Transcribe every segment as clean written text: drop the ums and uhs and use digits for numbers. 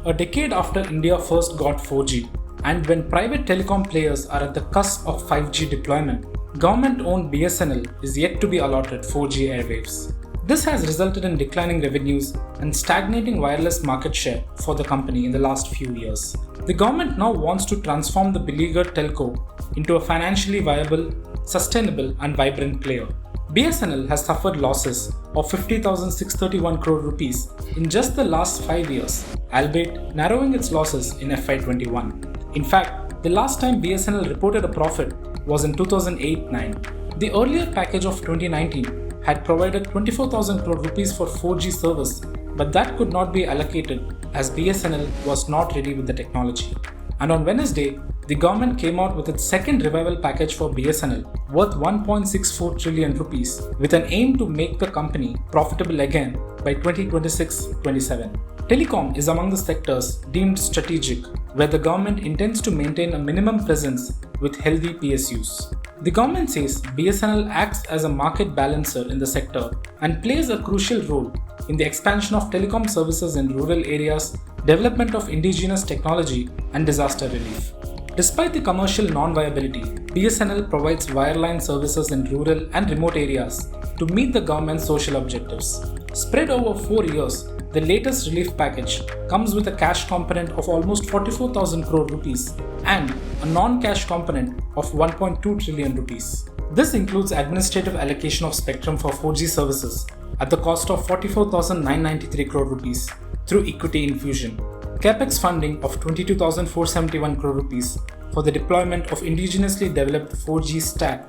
A decade after India first got 4G, and when private telecom players are at the cusp of 5G deployment, government-owned BSNL is yet to be allotted 4G airwaves. This has resulted in declining revenues and stagnating wireless market share for the company in the last few years. The government now wants to transform the beleaguered telco into a financially viable, sustainable and vibrant player. BSNL has suffered losses of 50,631 crore rupees in just the last 5 years, albeit narrowing its losses in FY21. In fact, the last time BSNL reported a profit was in 2008-9. The earlier package of 2019 had provided 24,000 crore rupees for 4G service, but that could not be allocated as BSNL was not ready with the technology. And on Wednesday, the government came out with its second revival package for BSNL worth 1.64 trillion rupees with an aim to make the company profitable again by 2026-27. Telecom is among the sectors deemed strategic where the government intends to maintain a minimum presence with healthy PSUs. The government says BSNL acts as a market balancer in the sector and plays a crucial role in the expansion of telecom services in rural areas, development of indigenous technology, and disaster relief. Despite the commercial non-viability, BSNL provides wireline services in rural and remote areas to meet the government's social objectives. Spread over 4 years, the latest relief package comes with a cash component of almost 44,000 crore rupees and a non-cash component of 1.2 trillion rupees. This includes administrative allocation of spectrum for 4G services at the cost of 44,993 crore rupees through equity infusion, capex funding of 22,471 crore rupees for the deployment of indigenously developed 4G stack,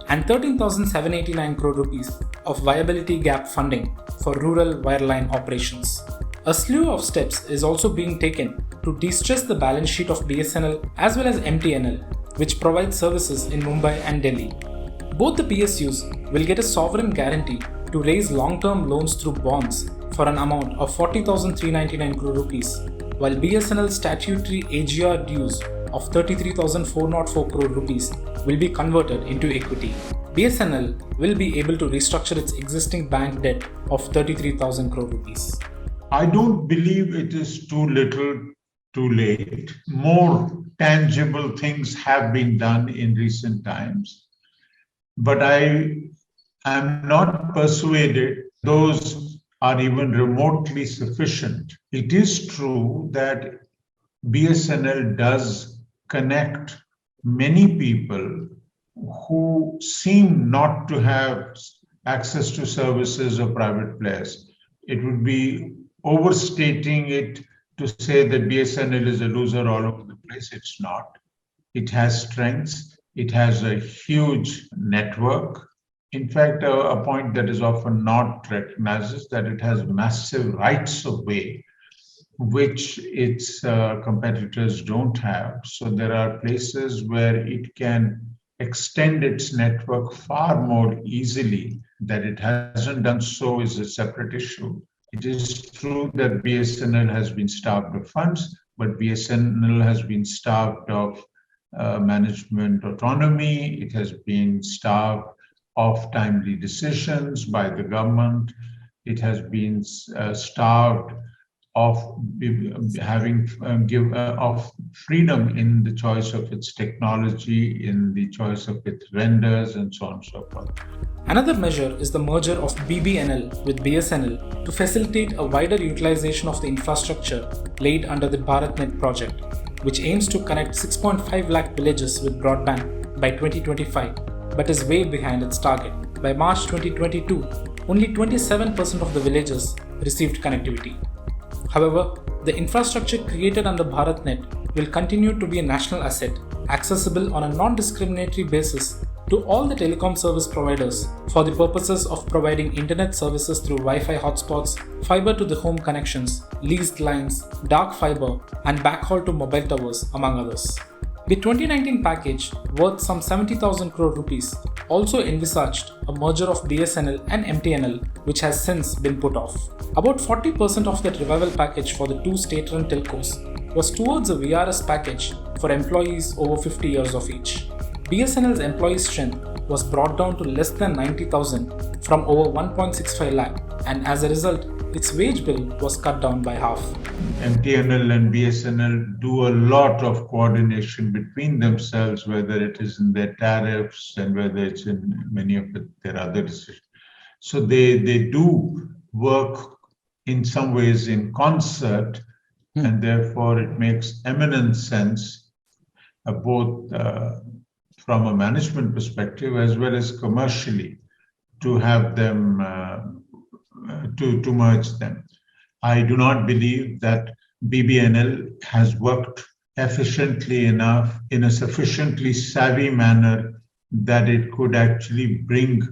and 13,789 crore rupees of viability gap funding for rural wireline operations. A slew of steps is also being taken to de-stress the balance sheet of BSNL as well as MTNL, which provides services in Mumbai and Delhi. Both the PSUs will get a sovereign guarantee to raise long-term loans through bonds for an amount of 40,399 crore rupees, while BSNL's statutory AGR dues of 33,404 crore rupees will be converted into equity. BSNL will be able to restructure its existing bank debt of 33,000 crore rupees. I don't believe it is too little, too late. More tangible things have been done in recent times, but I am not persuaded those are even remotely sufficient. It is true that BSNL does connect many people who seem not to have access to services of private players. It would be overstating it to say that BSNL is a loser all over the place. It's not. It has strengths. It has a huge network. In fact, a point that is often not recognized is that it has massive rights of way, which its competitors don't have. So there are places where it can extend its network far more easily. That it hasn't done so is a separate issue. It is true that BSNL has been starved of funds, but BSNL has been starved of management autonomy. It has been starved of timely decisions by the government. It has been starved of having of freedom in the choice of its technology, in the choice of its vendors, and so on and so forth. Another measure is the merger of BBNL with BSNL to facilitate a wider utilization of the infrastructure laid under the BharatNet project, which aims to connect 6.5 lakh villages with broadband by 2025, but is way behind its target. By March 2022, only 27% of the villages received connectivity. However, the infrastructure created under BharatNet will continue to be a national asset, accessible on a non-discriminatory basis to all the telecom service providers for the purposes of providing internet services through Wi-Fi hotspots, fiber to the home connections, leased lines, dark fiber, and backhaul to mobile towers, among others. The 2019 package, worth some 70,000 crore rupees, also envisaged a merger of BSNL and MTNL, which has since been put off. About 40% of that revival package for the two state-run telcos was towards a VRS package for employees over 50 years of age. BSNL's employee strength was brought down to less than 90,000 from over 1.65 lakh, and as a result, its wage bill was cut down by half. MTNL and BSNL do a lot of coordination between themselves, whether it is in their tariffs and whether it's in many of their other decisions. So they do work in some ways in concert, and therefore it makes eminent sense, both from a management perspective as well as commercially, to have them, to merge them. I do not believe that BBNL has worked efficiently enough in a sufficiently savvy manner that it could actually bring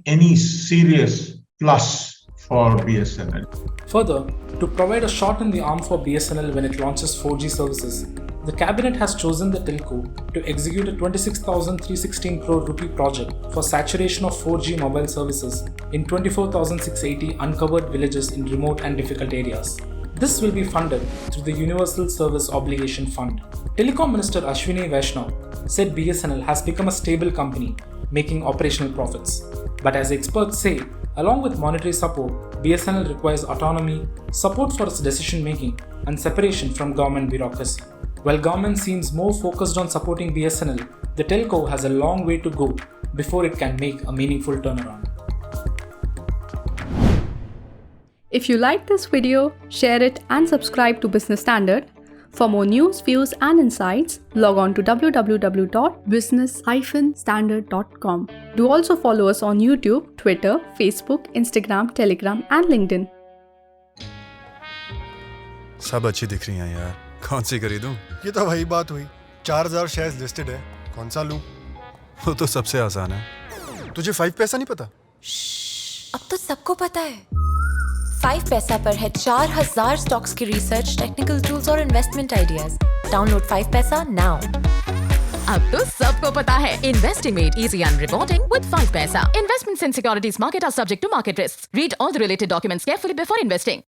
any serious plus for BSNL. Further, to provide a shot in the arm for BSNL when it launches 4G services, the cabinet has chosen the telco to execute a 26,316 crore rupee project for saturation of 4G mobile services in 24,680 uncovered villages in remote and difficult areas. This will be funded through the Universal Service Obligation Fund. Telecom Minister Ashwini Vaishnaw said BSNL has become a stable company, making operational profits. But as experts say, along with monetary support, BSNL requires autonomy, support for its decision making, and separation from government bureaucracy. While government seems more focused on supporting BSNL, the telco has a long way to go before it can make a meaningful turnaround. If you like this video, share it and subscribe to Business Standard. For more news, views and insights, log on to www.business-standard.com. Do also follow us on YouTube, Twitter, Facebook, Instagram, Telegram and LinkedIn. सब अच्छी दिख रही हैं यार, कौन सी खरीदूं? ये तो वही बात हुई, 4000 शेयर्स लिस्टेड है, कौन सा लूं? वो तो सबसे आसान है। तुझे 5 पैसा नहीं पता? अब तो सबको पता है। 5 पैसा पर है 4000 स्टॉक्स की रिसर्च, टेक्निकल टूल्स और इन्वेस्टमेंट आइडियाज। डाउनलोड 5 पैसा नाउ। अब तो सबको पता है, investing made easy and rewarding with 5 paisa. Investments in securities market are subject to market risks. Read all the related documents carefully before investing.